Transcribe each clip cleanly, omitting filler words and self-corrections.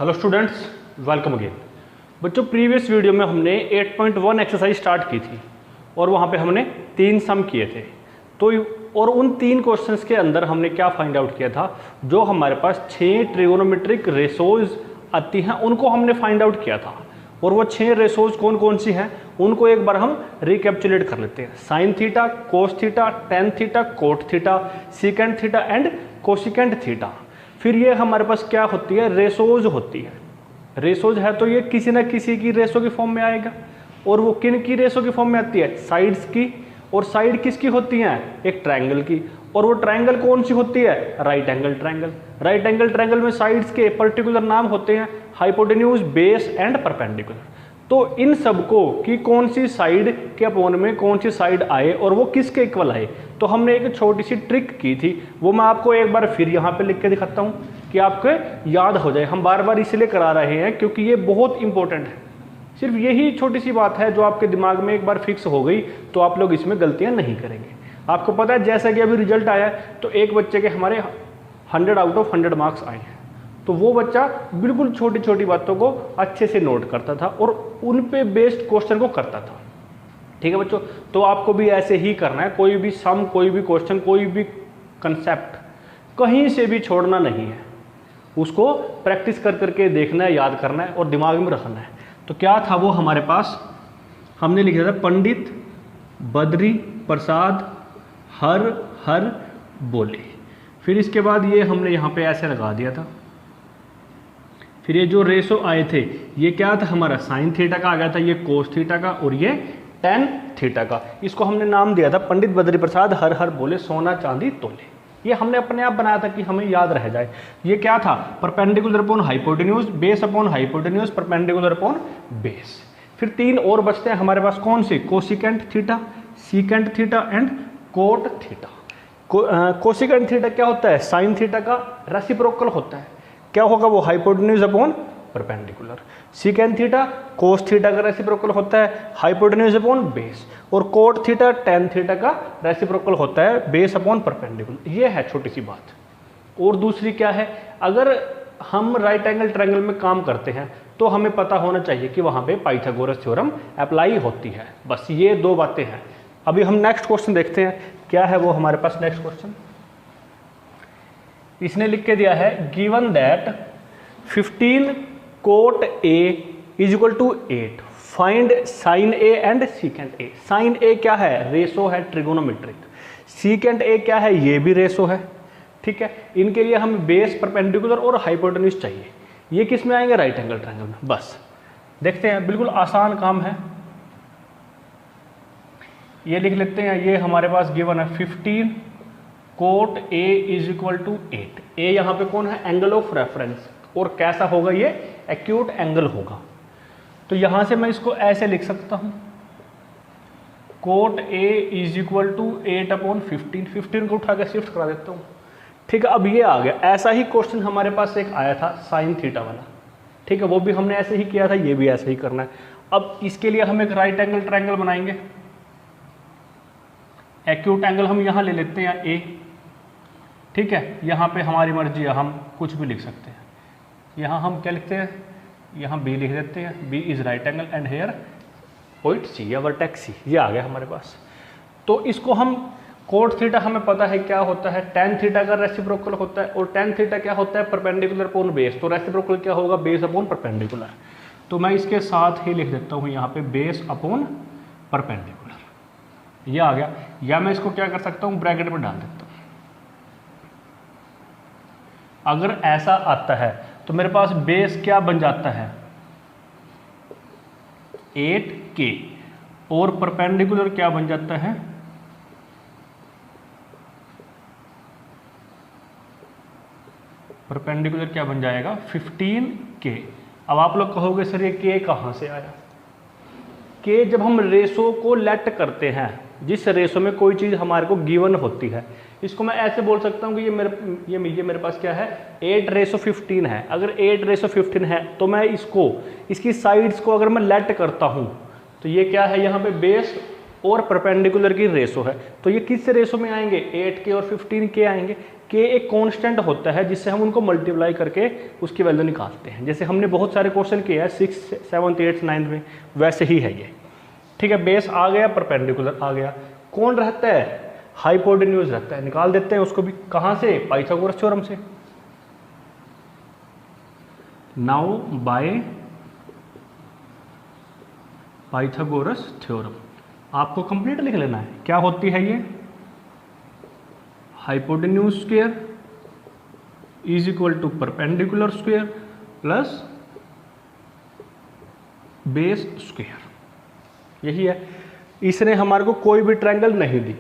Hello students, welcome again. बच्चों, previous video में हमने 8.1 एक्सरसाइज स्टार्ट की थी और वहाँ पे हमने 3 सम किए थे। तो और उन 3 क्वेश्चंस के अंदर हमने क्या फाइंड आउट किया था, जो हमारे पास 6 ट्रिगोनोमेट्रिक रेशोज आती हैं उनको हमने फाइंड आउट किया था। और वो 6 रेशोज कौन कौन सी हैं उनको एक बार हम रिकैप्चुलेट कर लेते हैं। Sine theta, cos theta, tan theta, cot theta, secant theta and cosecant theta. फिर ये हमारे पास क्या होती है, रेशोज होती है। रेशोज है तो ये किसी ना किसी की रेशो की फॉर्म में आएगा। और वो किन की रेशो की फॉर्म में आती है, साइड्स की। और साइड किसकी होती हैं, एक ट्रायंगल की। और वो ट्रायंगल कौन सी होती है, right angle triangle. Right angle triangle में साइड्स के पर्टिकुलर नाम होते हैं हाइपोटेन्यूज, बेस एंड परपेंडिकुलर। तो इन सबको कि कौन सी साइड के अपोन में कौन सी साइड आए और वो किसके इक्वल आए, तो हमने एक छोटी सी ट्रिक की थी। वो मैं आपको एक बार फिर यहाँ पे लिख के दिखाता हूँ कि आपको याद हो जाए। हम बार बार इसलिए करा रहे हैं क्योंकि ये बहुत इंपॉर्टेंट है। सिर्फ यही छोटी सी बात है जो आपके दिमाग में एक बार फिक्स हो गई तो आप लोग इसमें गलतियाँ नहीं करेंगे। आपको पता है जैसा कि अभी रिजल्ट आया तो एक बच्चे के हमारे 100 आउट ऑफ 100 मार्क्स आए हैं। तो वो बच्चा बिल्कुल छोटी छोटी बातों को अच्छे से नोट करता था और उन पे बेस्ड क्वेश्चन को करता था। ठीक है बच्चों, तो आपको भी ऐसे ही करना है। कोई भी सम, कोई भी क्वेश्चन, कोई भी कंसेप्ट कहीं से भी छोड़ना नहीं है। उसको प्रैक्टिस कर करके देखना है, याद करना है और दिमाग में रखना है। तो क्या था वो हमारे पास, हमने लिखा था पंडित बद्री प्रसाद हर हर बोले। फिर इसके बाद ये हमने यहाँ पे ऐसे लगा दिया था। फिर ये जो रेशो आए थे ये क्या था हमारा, साइन थीटा का आ गया था, ये कोस थीटा का और ये टेन थीटा का। इसको हमने नाम दिया था पंडित बद्री प्रसाद हर हर बोले सोना चांदी तोले। ये हमने अपने आप बनाया था कि हमें याद रह जाए। ये क्या था, perpendicular upon hypotenuse, base upon hypotenuse, perpendicular upon base. फिर 3 और बचते हैं हमारे पास, कौन से, cosecant theta, secant theta and cot theta. Cosecant theta क्या होता है, साइन थीटा का रेसिप्रोकल होता है। क्या होगा वो, hypotenuse upon perpendicular. Secant theta cos theta का रेसिप्रोकल होता है हाइपोटेन्यूज अपॉन बेस। और कोट थीटा टेन थीटा का रेसिप्रोकल होता है बेस अपॉन परपेंडिकुलर। ये है छोटी सी बात। और दूसरी क्या है, अगर हम राइट एंगल ट्रायंगल में काम करते हैं तो हमें पता होना चाहिए कि वहां पे पाइथागोरस थ्योरम अप्लाई होती है। बस ये 2 बातें हैं। अभी हम नेक्स्ट क्वेश्चन देखते हैं, क्या है वो हमारे पास नेक्स्ट क्वेश्चन। इसने लिख के दिया है, given that 15 cot A is equal to 8, find sine A and secant A. Sine A क्या है, रेशो है ट्रिगोनोमेट्रिक। सीकेंट ए क्या है, ये भी रेशो है। ठीक है, इनके लिए हमें बेस, परपेंडिकुलर और हाइपोटेन्यूज चाहिए। ये किस में आएंगे, राइट एंगल ट्रायंगल में। बस देखते हैं, बिल्कुल आसान काम है। ये लिख लेते हैं, ये हमारे पास गिवन है 15 cot A is equal to 8। A यहाँ पे कौन है, एंगल ऑफ रेफरेंस। और कैसा होगा, ये एक्यूट एंगल होगा। तो यहां से मैं इसको ऐसे लिख सकता हूं, cot A is equal to 8 upon 15। 15 को उठा के शिफ्ट करा देता हूं। ठीक है, अब ये आ गया। ऐसा ही क्वेश्चन हमारे पास एक आया था साइन थीटा वाला। ठीक है, वो भी हमने ऐसे ही किया था, ये भी ऐसे ही करना है। अब इसके लिए हम एक राइट एंगल ट्रायंगल बनाएंगे। एक्यूट एंगल हम यहां ले लेते हैं ए। ठीक है, यहाँ पे हमारी मर्जी है, हम कुछ भी लिख सकते हैं। यहाँ हम क्या लिखते हैं, यहाँ बी लिख देते हैं, B is right angle and here point C या वर्टेक्स सी। ये आ गया हमारे पास। तो इसको हम कोट थीटा हमें पता है क्या होता है, टेन थीटा का रेसिप्रोकल होता है। और टेन थीटा क्या होता है, परपेंडिकुलर अपॉन बेस। तो रेसिप्रोकल क्या होगा, बेस अपॉन परपेंडिकुलर। तो मैं इसके साथ ही लिख देता हूँ यहाँ पे बेस अपॉन परपेंडिकुलर। ये आ गया। या मैं इसको क्या कर सकता हूँ, ब्रैकेट में डाल देता हूँ। अगर ऐसा आता है तो मेरे पास बेस क्या बन जाता है, 8K। और परपेंडिकुलर क्या बन जाता है, परपेंडिकुलर क्या बन जाएगा, 15K। अब आप लोग कहोगे सर ये K कहाँ से आया। K जब हम रेशो को लेट करते हैं, जिस रेशो में कोई चीज़ हमारे को गिवन होती है, इसको मैं ऐसे बोल सकता हूँ कि ये मेरे पास क्या है, 8:15 है। अगर 8:15 है तो मैं इसकी साइड्स को अगर मैं लेट करता हूँ तो ये क्या है, यहाँ पे बेस और परपेंडिकुलर की रेशो है। तो ये किस रेशो में आएंगे, 8 के और 15 के आएंगे। के एक कांस्टेंट होता है जिससे हम उनको मल्टीप्लाई करके उसकी वैल्यू निकालते हैं, जैसे हमने बहुत सारे क्वेश्चन किए हैं 6, 7, 8, 9 में, वैसे ही है ये। ठीक है, बेस आ गया, परपेंडिकुलर आ गया, कौन रहता है, हाइपोटेन्यूज रहता है। निकाल देते हैं उसको भी, कहाँ से, पाइथागोरस थ्योरम से। नाउ बाय पाइथागोरस थ्योरम आपको कंप्लीट लिख लेना है। क्या होती है ये, hypotenuse square is equal to perpendicular square plus base square, यही है। इसने हमारे को कोई भी ट्रायंगल नहीं दी,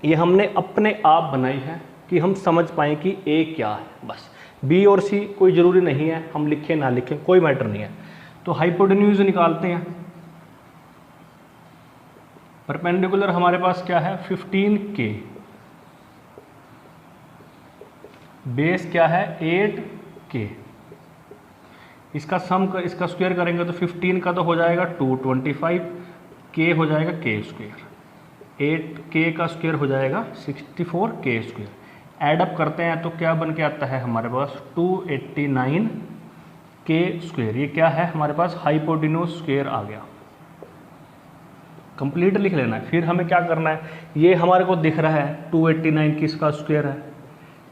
ये हमने अपने आप बनाई है कि हम समझ पाएँ कि ए क्या है, बस। बी और सी कोई ज़रूरी नहीं है, हम लिखें ना लिखें कोई मैटर नहीं है। तो हाइपोटेन्यूज निकालते हैं। परपेंडिकुलर हमारे पास क्या है, 15K, बेस क्या है, 8K। इसका सम का, इसका स्क्वायर करेंगे तो 15 का तो हो जाएगा 225, K हो जाएगा K स्क्वायर, 8K का स्क्वायर हो जाएगा 64K स्क्वायर। एडअप करते हैं तो क्या बन के आता है हमारे पास, 289K स्क्वायर। ये क्या है हमारे पास, हाइपोटेन्यूज स्क्वायर आ गया। कंप्लीट लिख लेना है। फिर हमें क्या करना है, ये हमारे को दिख रहा है 289 किसका स्क्वायर है,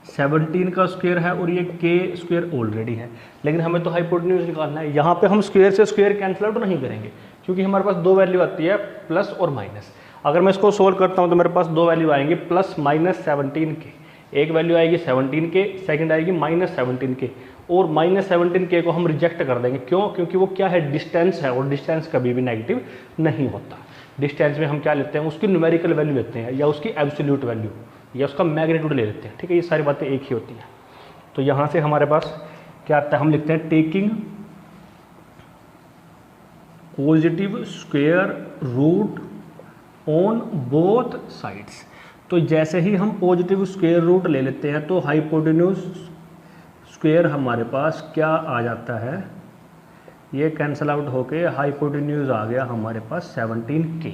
17 का स्क्वायर है, और ये K स्क्वायर ऑलरेडी है, लेकिन हमें तो हाइपोटेन्यूज निकालना है। यहाँ पे हम स्क्वायर से स्क्वायर कैंसिल आउट नहीं करेंगे, क्योंकि हमारे पास दो वैल्यू आती है, प्लस और माइनस। अगर मैं इसको सोल्व करता हूँ तो मेरे पास दो वैल्यू आएंगी, प्लस माइनस 17K। एक वैल्यू आएगी 17K, सेकंड आएगी माइनस 17K, और माइनस 17K को हम रिजेक्ट कर देंगे। क्यों, क्योंकि वो क्या है, डिस्टेंस है, और डिस्टेंस कभी भी नेगेटिव नहीं होता। डिस्टेंस में हम क्या लेते हैं, उसकी न्यूमेरिकल वैल्यू लेते हैं, या उसकी एब्सोल्यूट वैल्यू, या उसका मैग्नीट्यूड ले लेते हैं। ठीक है, ये सारी बातें एक ही होती हैं। तो यहाँ से हमारे पास क्या आता है, हम लिखते हैं taking positive square root on both sides. तो जैसे ही हम पॉजिटिव स्क्वायर रूट ले लेते हैं तो हाइपोटेन्यूज स्क्वायर हमारे पास क्या आ जाता है, ये कैंसल आउट होके हाइपोटेन्यूज आ गया हमारे पास 17K।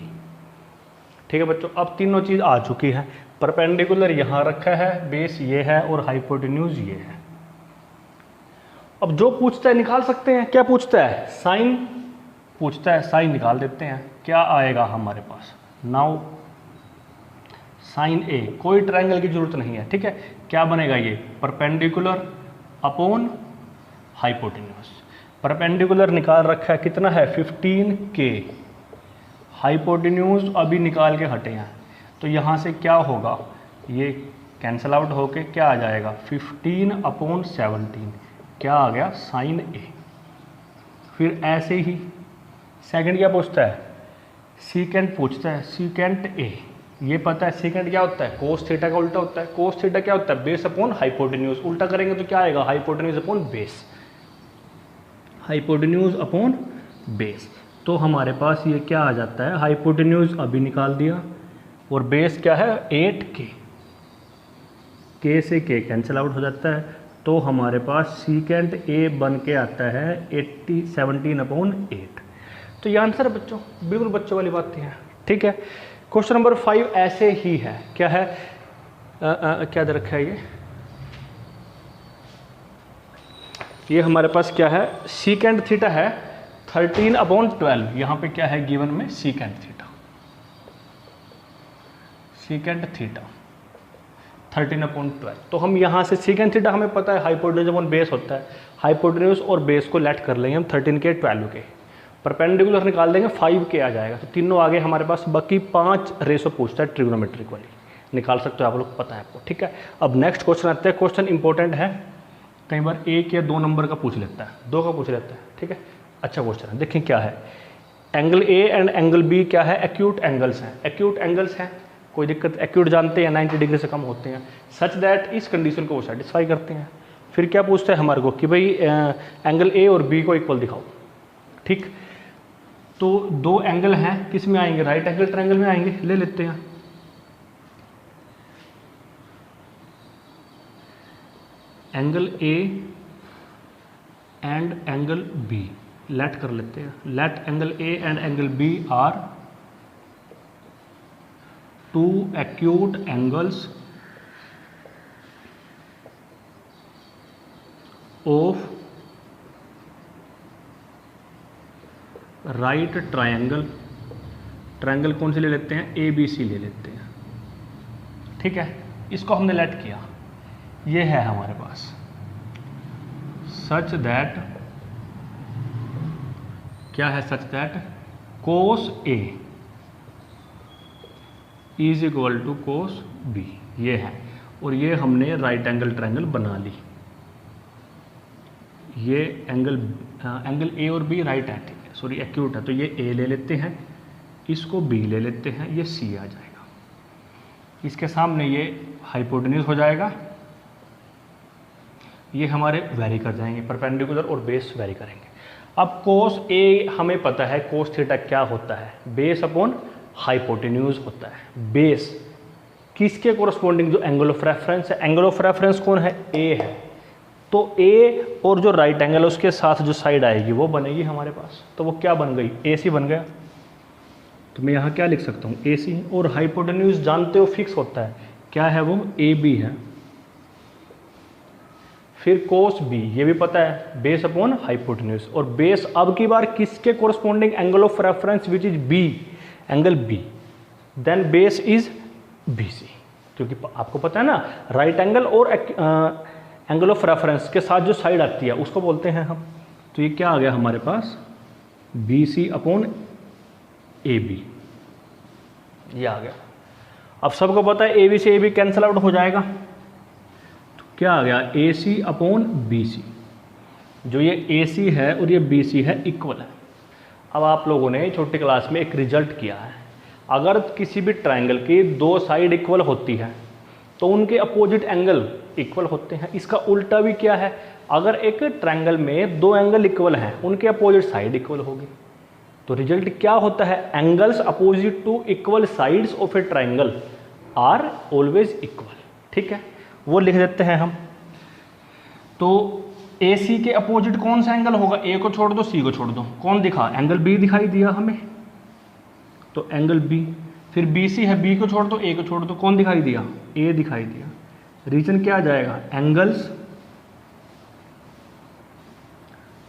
ठीक है बच्चों, अब तीनों चीज़ आ चुकी है। परपेंडिकुलर यहाँ रखा है, बेस ये है, और हाइपोटेन्यूज ये है। अब जो पूछता है निकाल सकते हैं। क्या पूछता है, साइन पूछता है, साइन निकाल देते हैं। क्या आएगा हमारे पास, नाउ साइन ए, कोई ट्रायंगल की जरूरत नहीं है। ठीक है, क्या बनेगा ये, परपेंडिकुलर अपॉन हाइपोटेन्यूज। परपेंडिकुलर निकाल रखा है, कितना है, 15K। हाइपोटेन्यूज अभी निकाल के हटे हैं, तो यहाँ से क्या होगा, ये कैंसल आउट होके क्या आ जाएगा, 15/17, क्या आ गया, साइन ए। फिर ऐसे ही सेकंड क्या पूछता है, सीकेंट पूछता है, सीकेंट ए। ये पता है सीकेंट क्या होता है, कोस थीटा का उल्टा होता है। कोस थीटा क्या होता है, बेस अपॉन हाइपोटेन्यूज। उल्टा करेंगे तो क्या आएगा, hypotenuse upon base, hypotenuse upon base. तो हमारे पास ये क्या आ जाता है, हाइपोटेन्यूज अभी निकाल दिया, और बेस क्या है, 8K। K से K कैंसिल आउट हो जाता है, तो हमारे पास सीकेंट ए बन के आता है 17/8। तो ये आंसर है बच्चों, बिल्कुल बच्चों वाली बात है। ठीक है, क्वेश्चन नंबर 5 ऐसे ही है। क्या है, क्या दे रखा है ये हमारे पास क्या है, सीकेंट थीटा है 13/12। यहाँ पे क्या है गिवन में, सीकेंट थीटा, सीकेंट थीटा 13/12। तो हम यहाँ से सीकेंट थीटा हमें पता है हाइपोटेन्यूज अपॉन बेस होता है, हाइपोटेन्यूज और बेस को लेट कर लेंगे हम 13K 12K। परपेंडिकुलर निकाल देंगे 5K आ जाएगा। तो तीनों आगे हमारे पास, बाकी 5 रेशो पूछता है ट्रिग्नोमेट्रिक वाली, निकाल सकते हो आप लोग, पता है आपको। ठीक है, अब नेक्स्ट क्वेश्चन आते हैं। क्वेश्चन इंपॉर्टेंट है, कई बार 1 या 2 नंबर का पूछ लेता है, 2 का पूछ लेता है। ठीक है, अच्छा क्वेश्चन है, देखें क्या है। Angle A and angle B क्या है, एक्यूट एंगल्स हैं। एक्यूट एंगल्स हैं, कोई दिक्कत, एक्यूट जानते हैं 90 डिग्री से कम होते हैं, सच दैट इस कंडीशन को वो सेटिस्फाई करते हैं। फिर क्या पूछता है हमारे को कि भाई एंगल ए और बी को इक्वल दिखाओ। ठीक, तो 2 एंगल हैं, किस में आएंगे, राइट एंगल ट्रायंगल में आएंगे। ले लेते हैं, angle A and angle B let कर लेते हैं। Let angle A and angle B are two acute angles of right triangle. Triangle कौन से ले लेते हैं, ए बी सी ले लेते हैं। ठीक है, इसको हमने लेट किया, ये है हमारे पास सच दैट, क्या है such that cos A is equal to cos B, ये है। और ये हमने राइट एंगल ट्रायंगल बना ली। ये एंगल ए और बी राइट है, ठीक है, सॉरी एक्यूट है, तो ये ए ले लेते हैं, इसको बी ले लेते हैं, ये सी आ जाएगा। इसके सामने ये हाइपोटेन्यूज हो जाएगा, ये हमारे वेरी कर जाएंगे परपेंडिकुलर और बेस वेरी करेंगे। अब कोस ए हमें पता है कोस थीटा क्या होता है, बेस अपॉन हाइपोटेन्यूज होता है। बेस किसके कोरस्पॉन्डिंग, जो एंगल ऑफ रेफरेंस है, एंगल ऑफ रेफरेंस कौन है, ए है, तो ए और जो राइट एंगल है उसके साथ जो साइड आएगी वो बनेगी हमारे पास, तो वो क्या बन गई, ए सी बन गया। तो मैं यहाँ क्या लिख सकता हूँ, ए सी, और हाइपोटेन्यूज जानते हो फिक्स होता है, क्या है वो, ए बी है। फिर कोस बी, ये भी पता है, बेस अपॉन हाइपोटेन्यूज, और बेस अब की बार किसके corresponding, angle of reference which is B, angle B, then base is B C, क्योंकि आपको पता है ना राइट एंगल और एंगल ऑफ रेफरेंस के साथ जो साइड आती है उसको बोलते हैं हम। तो ये क्या आ गया हमारे पास, B C upon A B, ये आ गया। अब सबको पता है ए बी से ए बी कैंसल आउट हो जाएगा, तो क्या आ गया, ए सी अपॉन बी सी। जो ये ए सी है और ये बी सी है इक्वल है। अब आप लोगों ने छोटी क्लास में एक रिजल्ट किया है, अगर किसी भी ट्राइंगल की दो साइड इक्वल होती है तो उनके अपोजिट एंगल इक्वल होते हैं। इसका उल्टा भी क्या है, अगर एक ट्रायंगल में दो एंगल इक्वल हैं उनके अपोजिट साइड इक्वल होगी। तो रिजल्ट क्या होता है, angles opposite to equal sides of a triangle are always equal. ठीक है, वो लिख देते हैं हम। तो ए सी के अपोजिट कौन सा एंगल होगा, ए को छोड़ दो सी को छोड़ दो, कौन दिखा, एंगल बी दिखाई दिया हमें, तो एंगल बी। फिर बी सी है, बी को छोड़ दो ए को छोड़ दो, कौन दिखाई दिया, ए दिखाई दिया। रीजन क्या आ जाएगा, angles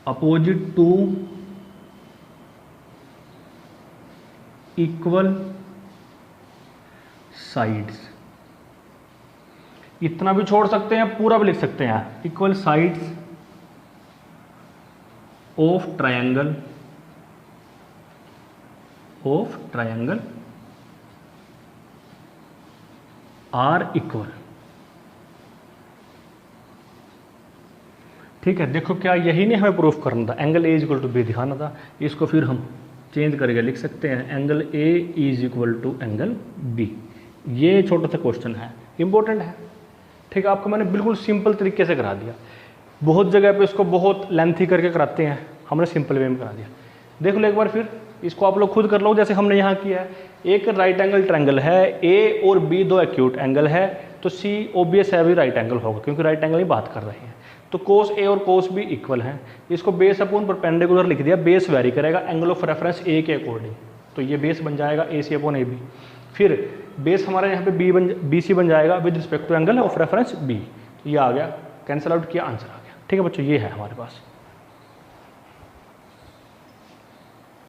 opposite to equal sides. इतना भी छोड़ सकते हैं, पूरा भी लिख सकते हैं, equal sides of triangle are equal. ठीक है, देखो क्या यही नहीं हमें प्रूफ करना था, angle A is equal to B दिखाना था। इसको फिर हम चेंज करके लिख सकते हैं, angle A is equal to angle B. ये छोटा सा क्वेश्चन है, इंपॉर्टेंट है। ठीक है, आपको मैंने बिल्कुल सिंपल तरीके से करा दिया। बहुत जगह पे इसको बहुत लेंथी करके कराते हैं, हमने सिंपल वे में करा दिया। देख लो एक बार फिर, इसको आप लोग खुद कर लो जैसे हमने यहाँ किया है। एक राइट एंगल ट्रायंगल है, ए और बी दो एक्यूट एंगल है, तो सी ओबियस है भी राइट एंगल होगा क्योंकि राइट एंगल ही बात कर रहे हैं। तो कोस ए और कोस बी इक्वल हैं। इसको बेस अपॉन परपेंडिकुलर लिख दिया, बेस वेरी करेगा एंगल ऑफ रेफरेंस ए के अकॉर्डिंग, तो ये बेस बन जाएगा A C upon A B. फिर बेस हमारा यहाँ पे बी सी बन जाएगा with respect to angle of reference B. तो ये आ गया, कैंसिल आउट किया, आंसर आ गया। ठीक है बच्चों, ये है हमारे पास।